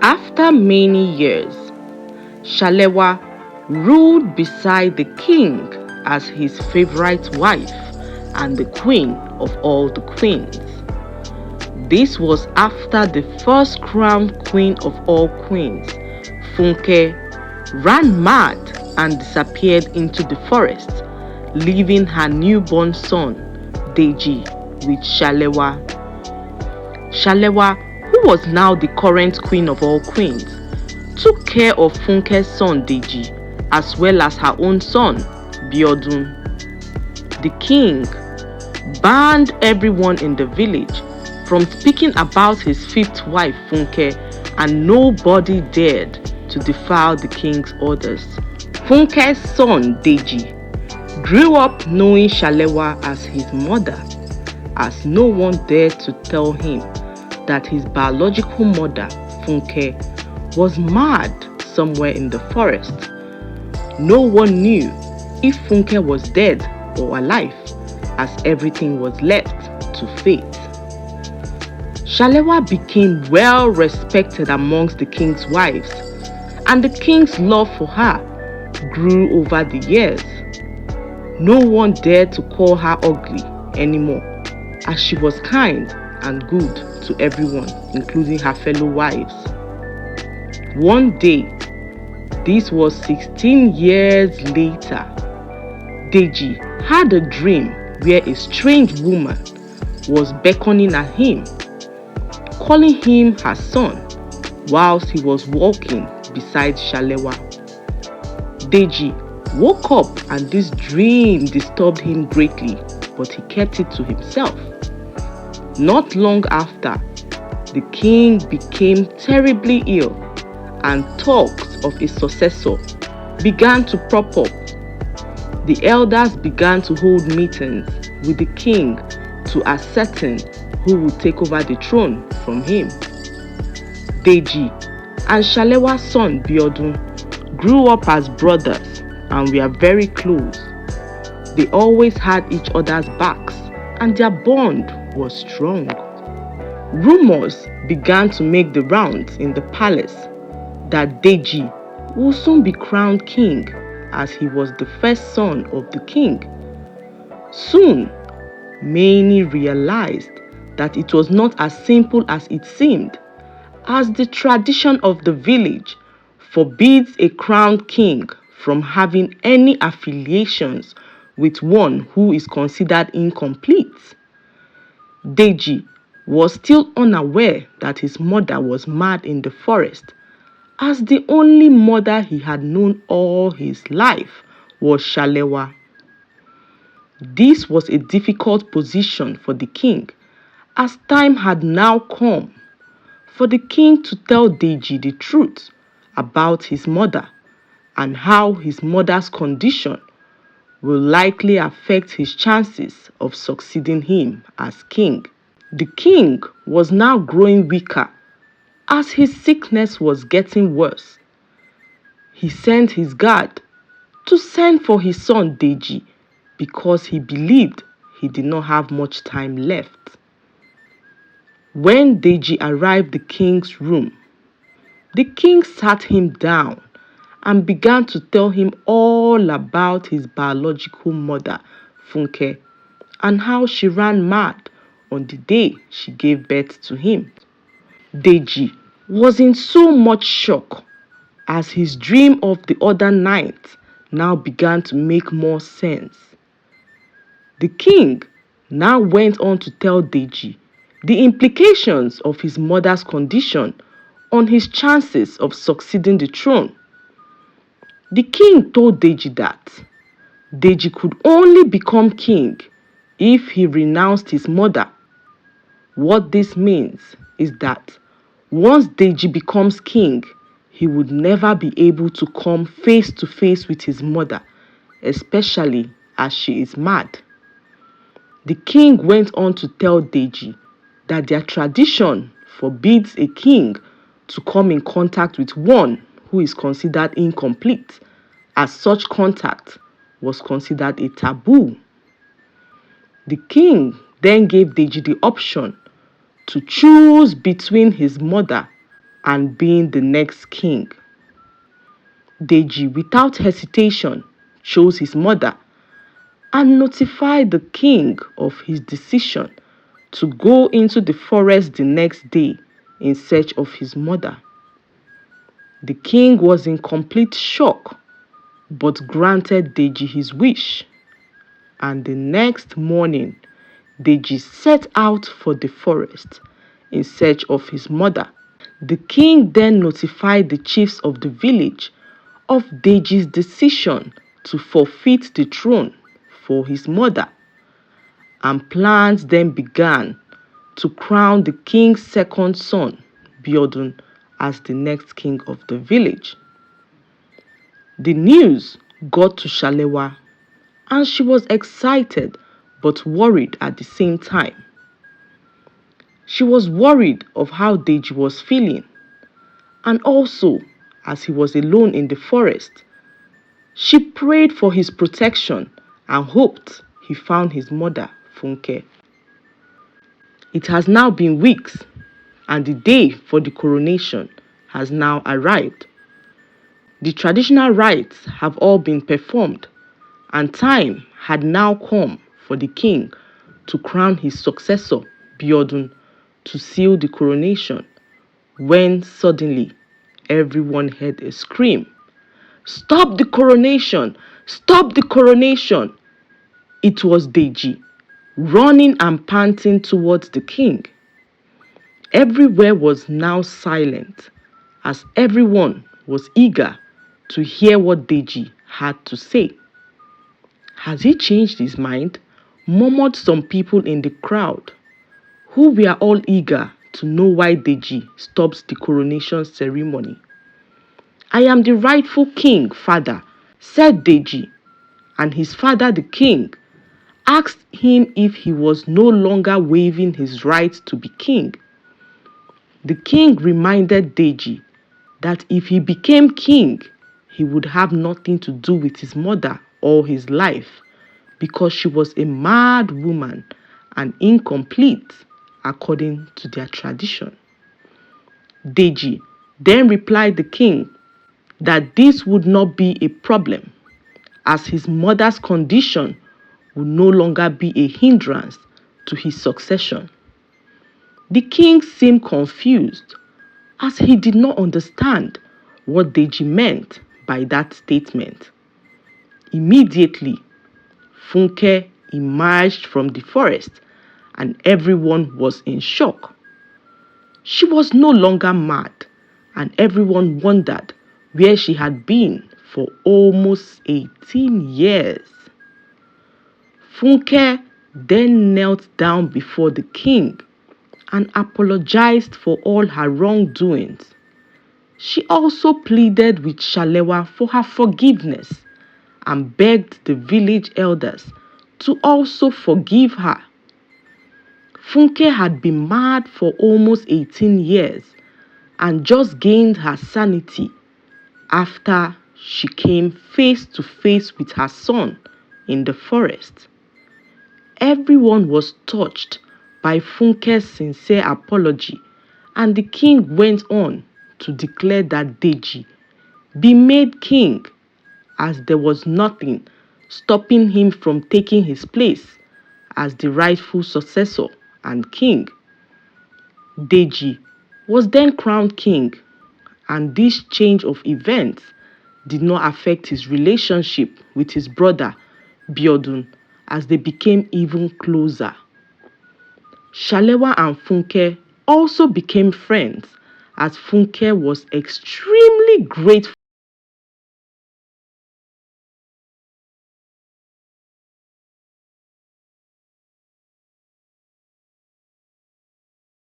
After many years, Shalewa ruled beside the king as his favorite wife and the queen of all the queens. This was after the first crowned queen of all queens, Funke, ran mad and disappeared into the forest, leaving her newborn son, Deji, with Shalewa. Shalewa, who was now the current queen of all queens, took care of Funke's son Deji as well as her own son, Biodun. The king banned everyone in the village from speaking about his fifth wife Funke, and nobody dared to defile the king's orders. Funke's son Deji grew up knowing Shalewa as his mother, as no one dared to tell him that his biological mother, Funke, was mad somewhere in the forest. No one knew if Funke was dead or alive, as everything was left to fate. Shalewa became well respected amongst the king's wives, and the king's love for her grew over the years. No one dared to call her ugly anymore, as she was kind and good to everyone, including her fellow wives. One day, this was 16 years later, Deji had a dream where a strange woman was beckoning at him, calling him her son, whilst he was walking beside Shalewa. Deji woke up and this dream disturbed him greatly, but he kept it to himself. Not long after, the king became terribly ill and talks of a successor began to prop up. The elders began to hold meetings with the king to ascertain who would take over the throne from him. Deji and Shalewa's son Biodun grew up as brothers and were very close. They always had each other's backs and their bond was strong. Rumors began to make the rounds in the palace that Deji would soon be crowned king, as he was the first son of the king. Soon, many realized that it was not as simple as it seemed, as the tradition of the village forbids a crowned king from having any affiliations with one who is considered incomplete. Deji was still unaware that his mother was mad in the forest, as the only mother he had known all his life was Shalewa. This was a difficult position for the king, as time had now come for the king to tell Deji the truth about his mother and how his mother's condition will likely affect his chances of succeeding him as king. The king was now growing weaker as his sickness was getting worse. He sent his guard to send for his son Deji because he believed he did not have much time left. When Deji arrived the king's room, the king sat him down and began to tell him all about his biological mother, Funke, and how she ran mad on the day she gave birth to him. Deji was in so much shock as his dream of the other night now began to make more sense. The king now went on to tell Deji the implications of his mother's condition on his chances of succeeding the throne. The king told Deji that Deji could only become king if he renounced his mother. What this means is that once Deji becomes king, he would never be able to come face to face with his mother, especially as she is mad. The king went on to tell Deji that their tradition forbids a king to come in contact with one who is considered incomplete, as such contact was considered a taboo. The king then gave Deji the option to choose between his mother and being the next king. Deji, without hesitation, chose his mother and notified the king of his decision to go into the forest the next day in search of his mother. The king was in complete shock, but granted Deji his wish. And the next morning, Deji set out for the forest in search of his mother. The king then notified the chiefs of the village of Deji's decision to forfeit the throne for his mother, and plans then began to crown the king's second son, Biodun, as the next king of the village. The news got to Shalewa, and she was excited but worried at the same time. She was worried of how Deji was feeling, and also, as he was alone in the forest, she prayed for his protection and hoped he found his mother, Funke. It has now been weeks, and the day for the coronation has now arrived. The traditional rites have all been performed, and time had now come for the king to crown his successor, Biodun, to seal the coronation, when suddenly everyone heard a scream. "Stop the coronation! Stop the coronation!" It was Deji, running and panting towards the king. Everywhere was now silent, as everyone was eager to hear what Deji had to say. "Has he changed his mind?" murmured some people in the crowd, who were all eager to know why Deji stops the coronation ceremony. "I am the rightful king, father," said Deji, and his father, the king, asked him if he was no longer waiving his right to be king. The king reminded Deji that if he became king, he would have nothing to do with his mother all his life, because she was a mad woman and incomplete according to their tradition. Deji then replied the king that this would not be a problem, as his mother's condition would no longer be a hindrance to his succession. The king seemed confused, as he did not understand what Deji meant by that statement. Immediately, Funke emerged from the forest, and everyone was in shock. She was no longer mad, and everyone wondered where she had been for almost 18 years. Funke then knelt down before the king and apologized for all her wrongdoings. She also pleaded with Shalewa for her forgiveness and begged the village elders to also forgive her. Funke had been mad for almost 18 years and just gained her sanity after she came face to face with her son in the forest. Everyone was touched by Funke's sincere apology, and the king went on to declare that Deji be made king, as there was nothing stopping him from taking his place as the rightful successor and king. Deji was then crowned king, and this change of events did not affect his relationship with his brother Biodun, as they became even closer. Shalewa and Funke also became friends, as Funke was extremely grateful